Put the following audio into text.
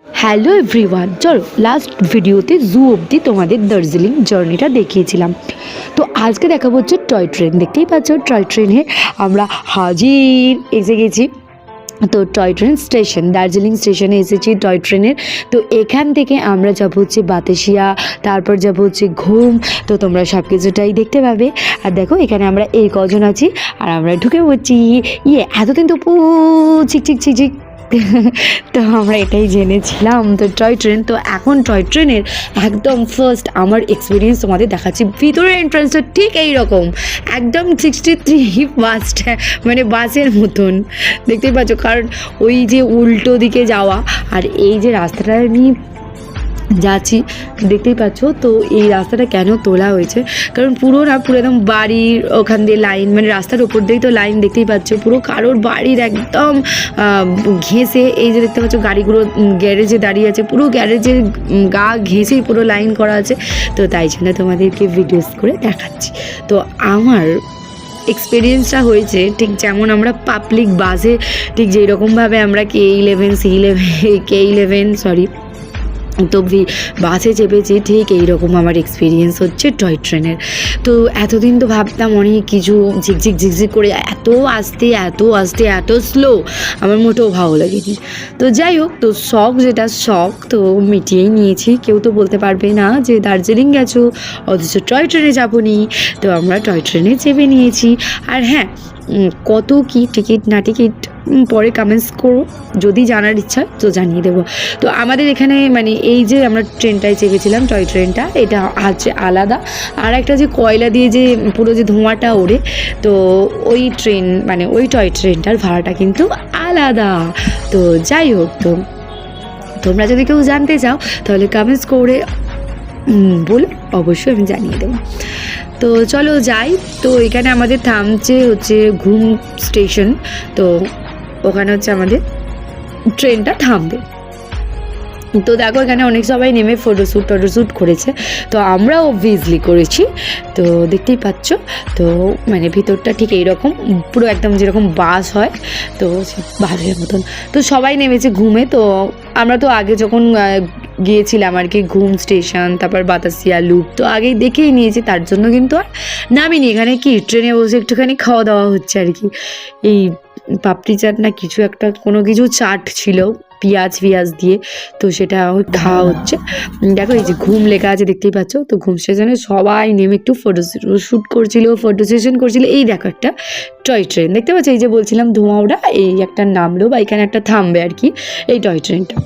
Hello everyone, চলো last ভিডিওতে জু অবধি তোমাদের দার্জিলিং জার্নিটা দেখিয়েছিলাম। তো আজকে দেখাবো হচ্ছে টয় ট্রেন। দেখতেই পাচ্ছ টয় ট্রেনে আমরা হাজির এসে গেছি। তো টয় ট্রেন স্টেশন, দার্জিলিং স্টেশনে এসেছি টয় ট্রেনের। তো এখান থেকে আমরা যাবো হচ্ছে বাতাসিয়া, তারপর যাবো হচ্ছে ঘুম। তো তোমরা সব কিছুটাই দেখতে পাবে। আর দেখো এখানে আমরা এই কজন আছি আর আমরা ঢুকে পড়ছি। এতদিন তো চিক চিক চিক চিক তো আমরা এটাই জেনেছিলাম। তো টয় ট্রেন, তো এখন টয় ট্রেনের একদম ফার্স্ট আমার এক্সপিরিয়েন্স তোমাদের দেখাচ্ছি। ভিতরের এন্ট্রান্সটা ঠিক এইরকম, একদম 63 ফার্স্ট, মানে বাসের মতন দেখতেই পাচ্ছ। কারণ ওই যে উল্টো দিকে যাওয়া আর এই যে রাস্তাটা আমি যাচ্ছি দেখতেই পাচ্ছ। তো এই রাস্তাটা কেন তোলা হয়েছে, কারণ পুরো একদম বাড়ির ওখান দিয়ে লাইন, মানে রাস্তার ওপর দিয়েই তো লাইন দেখতেই পাচ্ছ, পুরো কারোর বাড়ির একদম ঘেঁষে এই যে দেখতে পাচ্ছ গাড়িগুলো গ্যারেজে দাঁড়িয়ে আছে, পুরো গ্যারেজের গা ঘেঁষেই পুরো লাইন করা আছে। তো তাই জন্য তোমাদেরকে ভিডিওস করে দেখাচ্ছি। তো আমার এক্সপিরিয়েন্সটা হয়েছে ঠিক যেমন আমরা পাবলিক বাসে ঠিক যেই রকমভাবে আমরা সরি তো বাসে চেপেছি, ঠিক এইরকম আমার এক্সপিরিয়েন্স হচ্ছে টয় ট্রেনের। তো এতদিন তো ভাবতাম অনেক কিছু ঝিকঝিক ঝিকঝিক করে এত আস্তে এত স্লো আমার মোটেও ভালো লাগেনি। তো যাই হোক, তো শখ তো মিটিয়েই নিয়েছি। কেউ তো বলতে পারবে না যে দার্জিলিং গেছো অথচ টয় ট্রেনে যাবো নি। তো আমরা টয় ট্রেনে চেপে নিয়েছি। আর হ্যাঁ, কত কি টিকিট না টিকিট পরে কমেন্টস করো, যদি জানার ইচ্ছা তো জানিয়ে দেবো। তো আমাদের এখানে মানে এই যে আমরা ট্রেনটায় চেপেছিলাম টয় ট্রেনটা, এটা আছে আলাদা। আর একটা যে কয়লা দিয়ে যে পুরো যে ধোঁয়াটা ওড়ে, তো ওই ট্রেন মানে ওই টয় ট্রেনটার ভাড়াটা কিন্তু আলাদা। তো যাই হোক, তো তোমরা যদি কেউ জানতে চাও তাহলে কমেন্টস করে বলো, অবশ্যই আমি জানিয়ে দেবো। তো চলো যাই। তো এখানে আমাদের থামছে হচ্ছে ঘুম স্টেশন। তো ওখানে হচ্ছে আমাদের ট্রেনটা থামবে। তো দেখো এখানে অনেক সবাই নেমে ফটোশ্যুট করেছে। তো আমরাও অবভিয়াসলি করেছি। তো দেখতেই পাচ্ছ, তো মানে ভিতরটা ঠিক এইরকম, পুরো একদম যেরকম বাস হয়, তো বাসের মতন। তো সবাই নেমেছে ঘুমে। তো আমরা তো আগে যখন গিয়েছিলাম আর কি ঘুম স্টেশন, তারপর বাতাসিয়া লুপ, তো আগেই দেখেই নিয়েছি, তার জন্য কিন্তু আর নামিনি। এখানে কি ট্রেনে বসে একটুখানি খাওয়া দাওয়া হচ্ছে আর কি। এই পাপড়ি চাট না কিছু একটা, কোনো কিছু চাট ছিল পেঁয়াজ দিয়ে, তো সেটা খাওয়া হচ্ছে। দেখো এই যে ঘুম লেখা আছে দেখতেই পাচ্ছ। তো ঘুম স্টেশনে সবাই নেমে একটু ফটো সেশন করছিল। এই দেখো একটা টয় ট্রেন দেখতে পাচ্ছ, এই যে বলছিলাম ধোঁয়া ওটা, এই একটা নামলো বা এখানে একটা থামবে আর কি এই টয় ট্রেনটা।